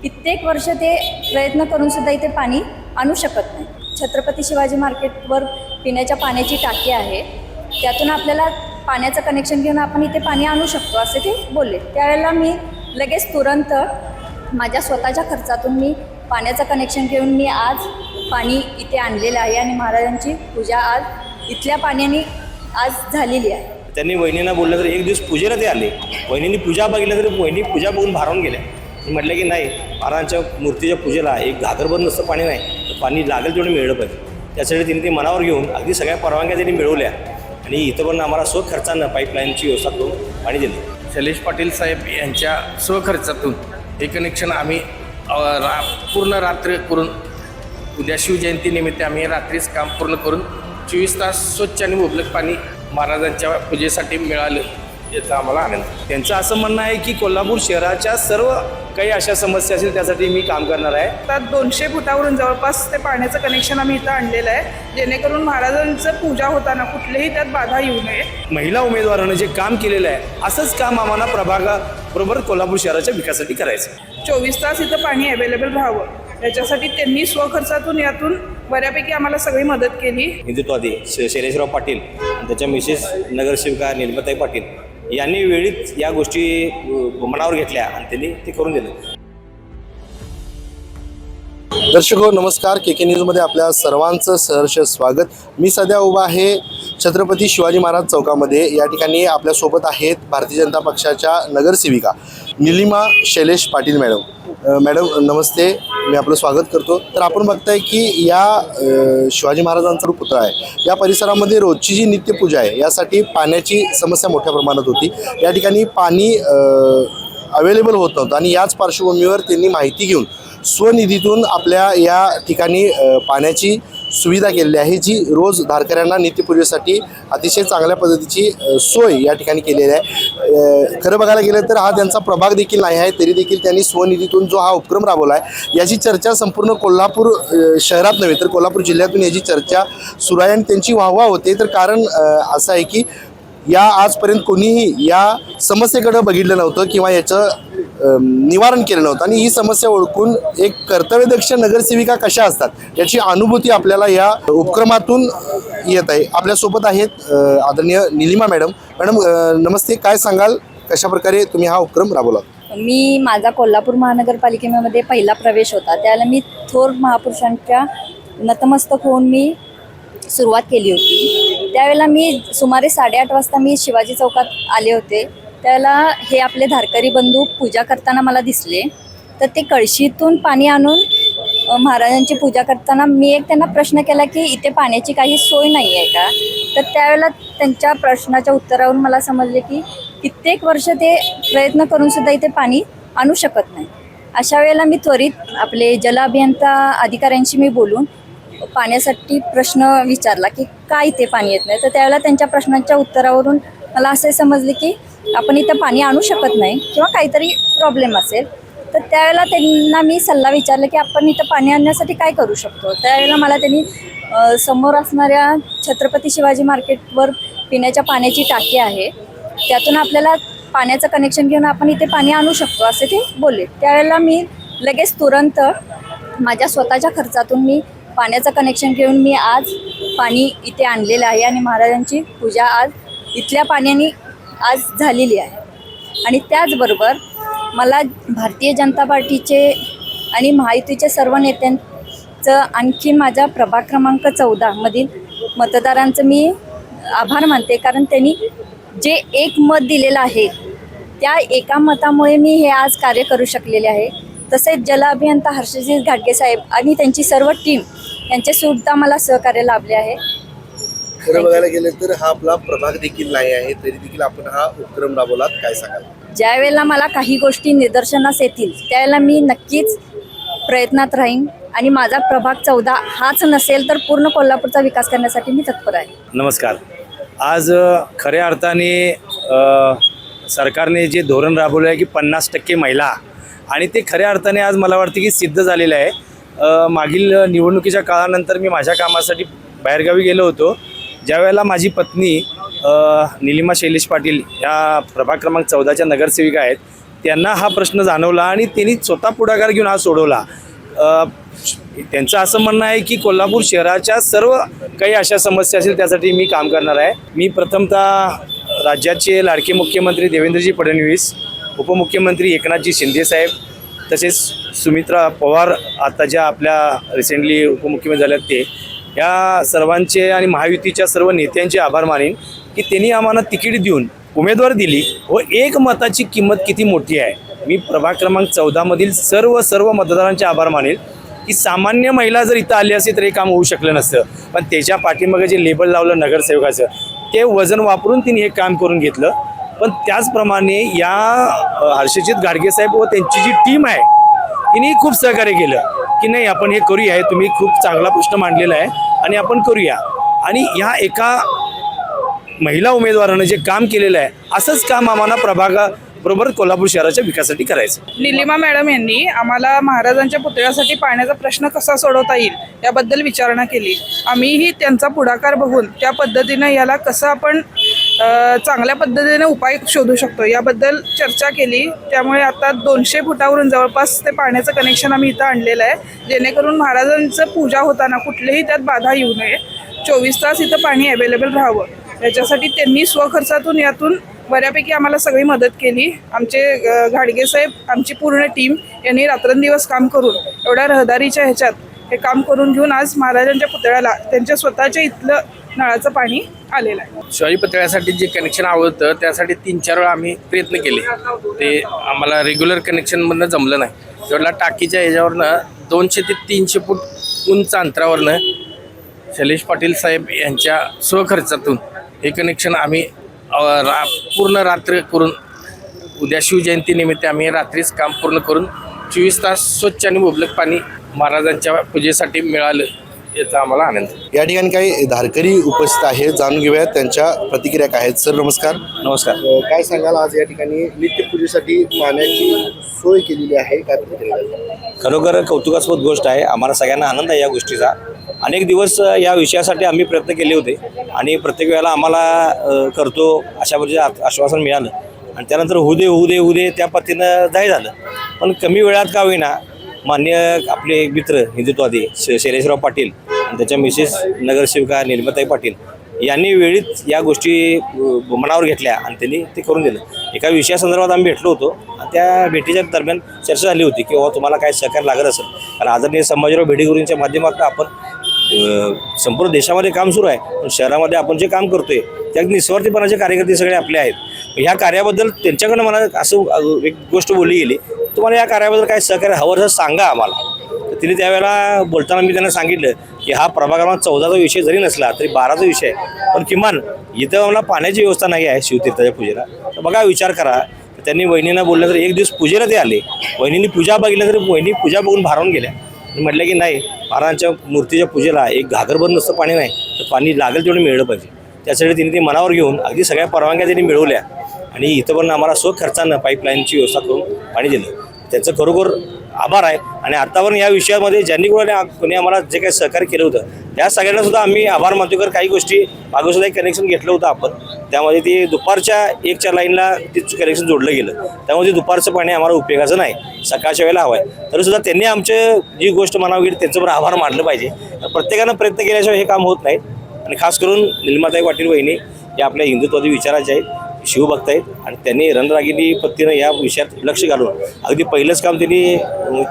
कित्येक वर्ष ते प्रयत्न करून सुद्धा इथे पाणी आणू शकत नाही. छत्रपती शिवाजी मार्केटवर पिण्याच्या पाण्याची टाकी आहे, त्यातून आपल्याला पाण्याचं कनेक्शन घेऊन आपण इथे पाणी आणू शकतो असे ते बोलले. त्यावेळेला मी लगेच तुरंत माझ्या स्वतःच्या खर्चातून मी पाण्याचं कनेक्शन घेऊन मी आज पाणी इथे आणलेलं आहे आणि महाराजांची पूजा आज इथल्या पाण्याने आज झालेली आहे. त्यांनी वहिनींना बोललं तर एक दिवस पूजेला ते आले. वहिनींनी पूजा बघितलं तरी वहिनी पूजा बघून भारावून गेल्या. मी म्हटलं की नाही, महाराजांच्या मूर्तीच्या पूजेला एक घागरभर नसतं पाणी नाही, तर पाणी लागेल तेवढं मिळलं पाहिजे. त्यासाठी त्यांनी ते मनावर घेऊन अगदी सगळ्या परवानग्या त्यांनी मिळवल्या आणि इथं पण आम्हाला स्वखर्चानं पाईपलाईनची व्यवस्था करून पाणी दिले. शैलेश पाटील साहेब यांच्या स्वखर्चातून हे कनेक्शन आम्ही पूर्ण रात्र करून उद्या शिवजयंतीनिमित्त आम्ही रात्रीच काम पूर्ण करून 24 तास स्वच्छ आणि मुबलक पाणी महाराजांच्या पूजेसाठी मिळालं याचा आम्हाला आनंद. त्यांचं असं म्हणणं आहे की कोल्हापूर शहराच्या सर्व काही अशा समस्या असेल त्यासाठी मी काम करणार आहे. आता 200 फुटावरून जवळपास ते पाण्याचं कनेक्शन आम्ही इथं आणलेलं आहे, जेणेकरून महाराजांचं पूजा होताना कुठलेही त्यात बाधा येऊ नये. महिला उमेदवारानं जे काम केलेलं आहे असंच काम आम्हाला प्रभागाबरोबर कोल्हापूर शहराच्या विकासासाठी करायचं. 24 तास इथं पाणी अवेलेबल राहावं याच्यासाठी त्यांनी स्वखर्चातून यातून बऱ्यापैकी आम्हाला सगळी मदत केली. हिंदुत्वादी शैलेशराव पाटील आणि त्याच्या मिसेस नगरसेविका निर्मताई पाटील यांनी वेळीच या गोष्टी मनावर घेतल्या आणि त्यांनी ते करून दिलं. दर्शक हो नमस्कार, के न्यूजमध्ये आपल्या सर्वांचं सहर्ष स्वागत. मी सध्या उभा आहे छत्रपती शिवाजी महाराज चौकामध्ये. या ठिकाणी आपल्यासोबत आहेत भारतीय जनता पक्षाच्या नगरसेविका निलिमा शैलेश पाटील मॅडम. मॅडम नमस्ते, मी आपलं स्वागत करतो. तर आपण बघताय की या शिवाजी महाराजांचा पुतळा आहे, या परिसरामध्ये रोजची जी नित्यपूजा आहे यासाठी पाण्याची समस्या मोठ्या प्रमाणात होती. या ठिकाणी पाणी अवेलेबल होत नव्हतं आणि याच पार्श्वभूमीवर त्यांनी माहिती घेऊन स्वनिधीतून आपल्या या ठिकाणी पाण्याची सुविधा केलेली आहे, जी रोज धारकऱ्यांना नित्यपूजेसाठी अतिशय चांगल्या पद्धतीची सोय या ठिकाणी केलेली आहे. खरं बघायला गेलं तर हा त्यांचा प्रभाग देखील नाही आहे, तरी देखील त्यांनी स्वनिधीतून जो हा उपक्रम राबवला आहे याची चर्चा संपूर्ण कोल्हापूर शहरात नव्हे तर कोल्हापूर जिल्ह्यातून याची चर्चा सुरू आहे आणि त्यांची वाहवा होते. तर कारण असं आहे की या आजपर्यंत कोणीही या समस्येकडे बघितलं नव्हतं किंवा याचं निवारण केलं नव्हतं आणि ही समस्या ओळखून एक कर्तव्यदक्ष नगरसेविका कशा असतात याची अनुभूती आपल्याला या उपक्रमातून येत आहे. आपल्यासोबत आहेत आदरणीय निलिमा मॅडम. मॅडम नमस्ते, काय सांगाल, कशा प्रकारे तुम्ही हा उपक्रम राबवला? मी माझा कोल्हापूर महानगरपालिकेमध्ये पहिला प्रवेश होता, त्यावेळेला मी थोर महापुरुषांच्या नतमस्तक होऊन मी सुरुवात केली होती. त्यावेळेला मी सुमारे 8:30 वाजता मी शिवाजी चौकात आले होते. त्यावेळेला हे आपले धारकरी बंधू पूजा करताना मला दिसले, तर ते कळशीतून पाणी आणून महाराजांची पूजा करताना मी एक त्यांना प्रश्न केला की इथे पाण्याची काही सोय नाही आहे का. तर त्यावेळेला त्यांच्या प्रश्नाच्या उत्तरावरून मला समजले की कित्येक वर्ष ते प्रयत्न करून सुद्धा इथे पाणी आणू शकत नाही. अशा वेळेला मी त्वरित आपले जल अभियंता अधिकाऱ्यांशी मी बोलून पाण्यासाठी प्रश्न विचारला की का इथे पाणी येत नाही. तर त्यावेळेला त्यांच्या प्रश्नांच्या उत्तरावरून मला असे समजले की आपण इथं पाणी आणू शकत नाही किंवा काहीतरी प्रॉब्लेम असेल. तर त्यावेळेला त्यांना मी सल्ला विचारला की आपण इथं पाणी आणण्यासाठी काय करू शकतो. त्यावेळेला मला त्यांनी समोर असणाऱ्या छत्रपती शिवाजी मार्केटवर पिण्याच्या पाण्याची टाकी आहे, त्यातून आपल्याला पाण्याचं कनेक्शन घेऊन आपण इथे पाणी आणू शकतो असे ते बोलले. त्यावेळेला मी लगेच तुरंत माझ्या स्वतःच्या खर्चातून मी पाण्याचं कनेक्शन घेऊन मी आज पाणी इथे आणलेलं आहे आणि महाराजांची पूजा आज इथल्या पाण्याने आज झालेली आहे. आणि त्याचबरोबर मला भारतीय जनता पार्टीचे आणि महायुतीचे सर्व नेत्यांचं आणखी माझ्या प्रभाग क्रमांक 14 मधील मतदारांचं मी आभार मानते, कारण त्यांनी जे एक मत दिलेलं आहे त्या एका मतामुळे मी हे आज कार्य करू शकलेले आहे. तसेच जल अभियंता हर्षजित घाटगे साहेब आणि त्यांची सर्व टीम यांचे सुद्धा मला सहकार्य लाभले आहे. खरं बघायला गेलं तर हा आपला प्रभाग देखील नाही आहे, तरी देखील आपण हा उपक्रम राबवलात, काय सांगाल? ज्या वेळेला मला काही गोष्टी निदर्शनास येतील त्यावेळेला मी नक्कीच प्रयत्नात राहीन आणि माझा प्रभाग 14 हाच नसेल तर पूर्ण कोल्हापूरचा विकास करण्यासाठी मी तत्पर आहे. नमस्कार. आज खऱ्या अर्थाने सरकारने जे धोरण राबवलं आहे की 50% महिला, आणि ते खऱ्या अर्थाने आज मला वाटतं की सिद्ध झालेलं आहे. मागील निवडणुकीच्या काळानंतर मी माझ्या कामासाठी बाहेरगावी गेलो होतो. ज्यावेळेला माझी पत्नी निलिमा शैलेश पाटील या प्रभाग क्रमांक 14च्या नगरसेविका आहेत, त्यांना हा प्रश्न जाणवला आणि त्यांनी स्वतः पुढाकार घेऊन हा सोडवला. त्यांचं असं म्हणणं आहे की कोल्हापूर शहराच्या सर्व काही अशा समस्या असेल त्यासाठी मी काम करणार आहे. मी प्रथमतः राज्याचे लाडके मुख्यमंत्री देवेंद्रजी फडणवीस, उपमुख्यमंत्री एकनाथजी शिंदेसाहेब, तसेच सुमित्रा पवार आता ज्या आपल्या रिसेंटली उपमुख्यमंत्री झाल्यात ते, या सर्वांचे आणि महायुतीच्या सर्व नेत्यांचे आभार मानेन की त्यांनी आम्हाला तिकीट देऊन उमेदवार दिली व एक मताची किंमत किती मोठी आहे. मी प्रभाग क्रमांक 14मधील सर्व मतदारांचे आभार मानेल की सामान्य महिला जर इथं आली असती तर हे काम होऊ शकलं नसतं. पण त्याच्या पाठीमागे जे लेबल लावलं नगरसेवकाचं ते वजन वापरून तिने हे काम करून घेतलं. पण त्याचप्रमाणे या हर्षजित गाडगेसाहेब व त्यांची जी टीम आहे तिने खूप सहकार्य केलं की नाही आपण हे करूया, हे तुम्ही खूप चांगला प्रश्न मांडलेला आहे आणि आपण करूया. आणि ह्या एका महिला उमेदवारानं जे काम केलेलं आहे असंच काम आम्हाला प्रभागाबरोबर कोल्हापूर शहराच्या विकासासाठी करायचं. निलिमा मॅडम यांनी आम्हाला महाराजांच्या पुतळ्यासाठी पाण्याचा प्रश्न कसा सोडवता येईल याबद्दल विचारणा केली. आम्हीही त्यांचा पुढाकार बघून त्या पद्धतीनं याला कसं आपण चांगल्या पद्धतीने उपाय शोधू शकतो याबद्दल चर्चा केली. त्यामुळे आता 200 फुटावरून जवळपास ते पाण्याचं कनेक्शन आम्ही इथं आणलेलं आहे, जेणेकरून महाराजांचं पूजा होताना कुठलेही त्यात बाधा येऊ नये, 24 तास इथं पाणी अवेलेबल राहावं याच्यासाठी त्यांनी स्वखर्चातून यातून बऱ्यापैकी आम्हाला सगळी मदत केली. आमचे घाडगेसाहेब, आमची पूर्ण टीम यांनी रात्रंदिवस काम करून एवढ्या रहदारीच्या ह्याच्यात हे काम करून घेऊन आज महाराजांच्या पुतळ्याला त्यांच्या स्वतःच्या इथलं नळाचं पाणी आलेलं आहे. शिवाजी पुतळ्यासाठी जे कनेक्शन आवडतं त्यासाठी 3-4 वेळा आम्ही प्रयत्न केले, ते आम्हाला रेग्युलर कनेक्शनमधनं जमलं नाही. तेवढा टाकीच्या ह्याच्यावरनं 200 ते 300 फूट उंच अंतरावरनं शैलेश पाटील साहेब यांच्या स्वखर्चातून हे कनेक्शन आम्ही पूर्ण रात्र करून, उद्या शिवजयंतीनिमित्त आम्ही रात्रीच काम पूर्ण करून 24 तास स्वच्छ आणि मुबलक पाणी महाराजांच्या पूजेसाठी मिळालं याचा आम्हाला आनंद. या ठिकाणी काही धारकरी उपस्थित आहेत, जाणून घेऊयात त्यांच्या प्रतिक्रिया काय आहेत. सर नमस्कार. नमस्कार. काय सांगाल, आज या ठिकाणी नित्यपूजेसाठी पाण्याची सोय केलेली आहे, काय प्रतिक्रिया? खरोखर कौतुकास्पद गोष्ट आहे. आम्हाला सगळ्यांना आनंद आहे या गोष्टीचा. अनेक दिवस या विषयासाठी आम्ही प्रयत्न केले होते आणि प्रत्येक वेळेला आम्हाला करतो अशा म्हणजे आश्वासन मिळालं आणि त्यानंतर होऊ दे त्या पद्धतीनं जाहीर झालं. पण कमी वेळात का होईना मान्य आपले मित्र हिंदुत्ववादी शैलेशराव पाटील आणि त्याच्या मिसेस नगरसेविका निर्मताई पाटील यांनी वेळीच या गोष्टी मनावर घेतल्या आणि त्यांनी ते करून दिलं. एका विषयासंदर्भात आम्ही भेटलो होतो आणि त्या भेटीच्या दरम्यान चर्चा झाली होती की तुम्हाला काय सहकार्य लागत असेल, कारण आदरणीय संभाजीराव भेडेगुरूंच्या माध्यमातून आपण संपूर्ण देशामध्ये काम सुरू आहे, पण शहरामध्ये आपण जे काम करतोय त्या निस्वार्थीपणाचे कार्यकर्ते सगळे आपले आहेत. ह्या कार्याबद्दल त्यांच्याकडनं मला असं एक गोष्ट बोलली गेली, तुम्हाला या कार्याबद्दल काय सहकार्य हवं असं सांगा आम्हाला. तर तिने त्यावेळेला बोलताना मी त्यांना सांगितलं की हा प्रभाग क्रमांक 14चा विषय जरी नसला तरी 12चा विषय आहे, पण किमान इथं मला पाण्याची व्यवस्था नाही आहे शिवतीर्थाच्या पूजेला. तर बघा विचार करा. त्यांनी वहिनींना बोललं तर एक दिवस पूजेला ते आले, वहिनींनी पूजा बघितलं तरी वहिनी पूजा बघून भारावून गेल्या. म्हटलं की नाही, महाराजांच्या मूर्तीच्या पूजेला एक घागरभर नुसतं पाणी नाही तर पाणी लागेल तेवढं मिळलं पाहिजे. त्यासाठी तिने ते मनावर घेऊन अगदी सगळ्या परवानग्या त्यांनी मिळवल्या आणि इथं पण आम्हाला स्वखर्चानं पाईपलाईनची व्यवस्था करून पाणी दिलं. त्याचं खरोखर आभार आहे. आणि आतापर्यंत या विषयामध्ये ज्यांनी कोणी आम्हाला जे काही सहकार्य केलं होतं त्या सगळ्यांना सुद्धा आम्ही आभार मानतो. कारण काही गोष्टी मागं सुद्धा एक कनेक्शन घेतलं होतं आपण, त्यामध्ये ते दुपारच्या 1च्या लाईनला ते कनेक्शन जोडलं गेलं, त्यामुळे दुपारचं पाणी आम्हाला उपयोगाचं नाही, सकाळच्या वेळेला हवं आहे. तरीसुद्धा त्यांनी आमचे जी गोष्ट म्हणावं गेली त्यांचं पण आभार मानलं पाहिजे. प्रत्येकानं प्रयत्न केल्याशिवाय हे काम होत नाही. आणि खास करून निलिमाताई पाटील वहिनी या आपल्या हिंदुत्वादी विचाराच्या आहेत, शिवभक्त आहेत आणि त्यांनी रणरागिणी पद्धतीनं या विषयात लक्ष घालून अगदी पहिलंच काम त्यांनी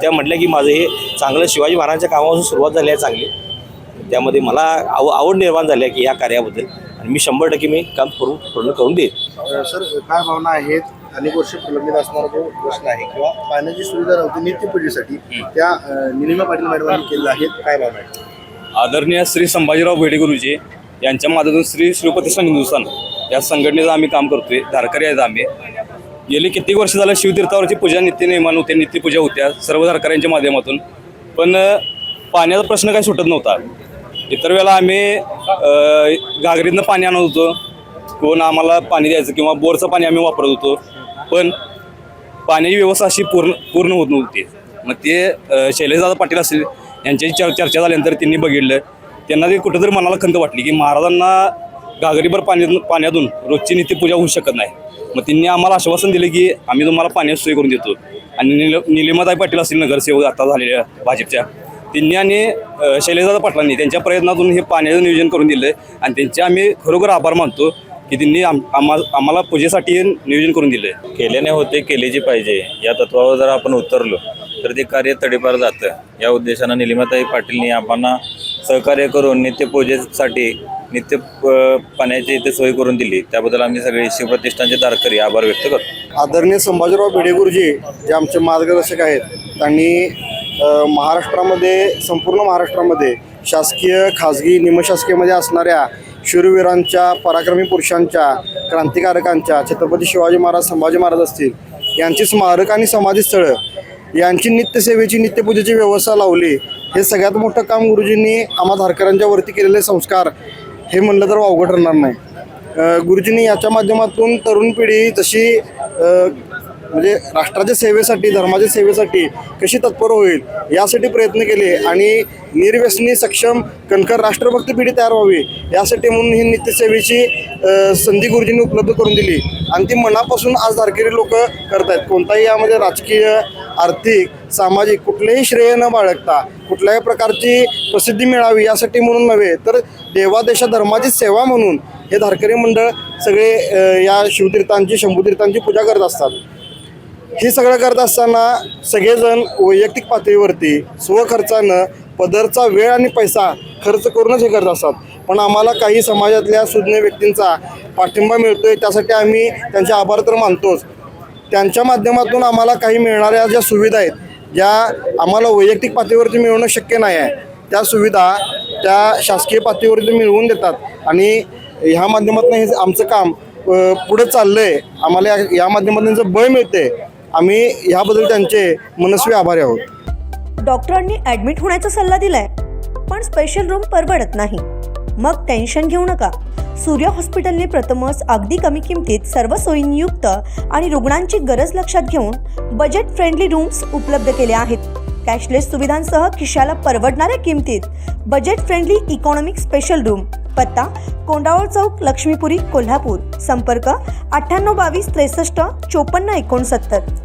त्या म्हटलं की माझं हे चांगलं शिवाजी महाराजांच्या कामापासून सुरुवात झाली आहे चांगली. त्यामध्ये मला आवड निर्माण झाली आहे की या कार्याबद्दल आणि मी 100% मी काम पूर्ण करून देईन. सर काय भावना आहेत? अनेक वर्ष प्रलंबित असणारा जो प्रश्न आहे किंवा पाण्याची सुविधा नव्हती नित्यपूजेसाठी त्या निलिमा पाटील मॅडमांनी केलेलं आहे, काय भावना आहे? आदरणीय श्री संभाजीराव भेडेगुरुजी यांच्या माध्यमातून श्री प्रतिष्ठान हिंदुस्थान या संघटनेचं आम्ही काम करतोय. धारकरी आहेत आम्ही. गेली कित्येक वर्ष झालं शिवतीर्थावरची पूजा नित्यनियमान होते, नित्यपूजा होत्या सर्व धारकऱ्यांच्या माध्यमातून. पण पाण्याचा प्रश्न काही सुटत नव्हता. इतर वेळेला आम्ही घागरीतनं पाणी आणत होतो, कोण आम्हाला पाणी द्यायचं किंवा बोरचं पाणी आम्ही वापरत होतो, पण पाण्याची व्यवस्था अशी पूर्ण होत नव्हती. मग ते शैलेशदादा पाटील असतील यांच्याशी चर्चा झाल्यानंतर त्यांनी बघितलं, त्यांना ते कुठंतरी मनाला खंत वाटली की महाराजांना घागरीभर पाण्यातून रोजची नित्यपूजा होऊ शकत नाही. मग त्यांनी आम्हाला आश्वासन दिले की आम्ही तुम्हाला पाण्याची सोय करून देतो. आणि निलिमाताई पाटील असतील नगरसेवक आता झालेल्या भाजपच्या, त्यांनी आणि शैलेशदादा पाटलांनी त्यांच्या प्रयत्नातून हे पाण्याचं नियोजन करून दिलं आहे. आणि त्यांचे आम्ही खरोखर आभार मानतो की त्यांनी आम्हाला पूजेसाठी नियोजन करून दिलं आहे. केल्याने होते केलेची पाहिजे या तत्वावर जर आपण उतरलो तर ते कार्य तडीपार जातं. या उद्देशानं निलिमाताई पाटीलनी आम्हाला सहकार्य करून नित्यपूजेसाठी पाण्याची इथे सोय करून दिली. त्याबद्दल आम्ही सगळे शिवप्रतिष्ठानचे धारकरी आभार व्यक्त करतो. आदरणीय संभाजीराव भिडे गुरुजी जे आमचे मार्गदर्शक आहेत, त्यांनी महाराष्ट्रामध्ये, संपूर्ण महाराष्ट्रामध्ये शासकीय, खाजगी, निमशासकीयमध्ये असणाऱ्या शूरवीरांच्या, पराक्रमी पुरुषांच्या, क्रांतिकारकांच्या, छत्रपती शिवाजी महाराज, संभाजी महाराज असतील यांची स्मारक आणि समाधीस्थळं यांची नित्यसेवेची, नित्यपूजेची व्यवस्था लावली. हे सगळ्यात मोठं काम गुरुजींनी आम्हा धारकऱ्यांच्या वरती केलेले संस्कार हे म्हणलं तर वावगं ठरणार नाही. गुरुजींनी याच्या माध्यमातून तरुण पिढी जशी म्हणजे राष्ट्राच्या सेवेसाठी, धर्माच्या सेवेसाठी कशी तत्पर होईल यासाठी प्रयत्न केले आणि निर्व्यसनी, सक्षम, कणखर राष्ट्रभक्त पिढी तयार व्हावी यासाठी म्हणून ही नित्यसेवेची संधी गुरुजींनी उपलब्ध करून दिली. आणि ती मनापासून आज धारकरी लोक करत आहेत. कोणताही यामध्ये राजकीय, आर्थिक, सामाजिक कुठलेही श्रेय न बाळगता, कुठल्याही प्रकारची प्रसिद्धी मिळावी यासाठी म्हणून नव्हे, तर देवादेशा धर्माची सेवा म्हणून हे धारकरी मंडळ सगळे या शिवतीर्थांची, शंभूतीर्थांची पूजा करत असतात. हे सगळं करत असताना सगळेजण वैयक्तिक पातळीवरती स्वखर्चानं पदरचा वेळ आणि पैसा खर्च करूनच हे करत असतात. पण आम्हाला काही समाजातल्या सुज्ञ व्यक्तींचा पाठिंबा मिळतोय, त्यासाठी आम्ही त्यांचे आभार तर मानतोच. त्यांच्या माध्यमातून आम्हाला काही मिळणाऱ्या ज्या सुविधा आहेत, ज्या आम्हाला वैयक्तिक पातळीवरती मिळवणं शक्य नाही आहे, त्या सुविधा त्या शासकीय पातळीवरती मिळवून देतात. आणि ह्या माध्यमातून हे आमचं काम पुढं चाललं आहे. आम्हाला या माध्यमातून त्यांचं बळ मिळते. आम्ही ह्याबद्दल त्यांचे मनस्वी आभारी आहोत. डॉक्टरांनी ॲडमिट होण्याचा सल्ला दिलाय, पण स्पेशल रूम परवडत नाही. मग टेन्शन घेऊ नका. सूर्य हॉस्पिटलने प्रथमच अगदी कमी किमतीत सर्व सोयींयुक्त आणि रुग्णांची गरज लक्षात घेऊन बजेट फ्रेंडली रूम्स उपलब्ध केले आहेत. कॅशलेस सुविधांसह खिशाला परवडणाऱ्या किमतीत budget friendly economic special room. पत्ता कोंडावळ चौक, लक्ष्मीपुरी, कोल्हापूर. संपर्क 98 22 63 54 69.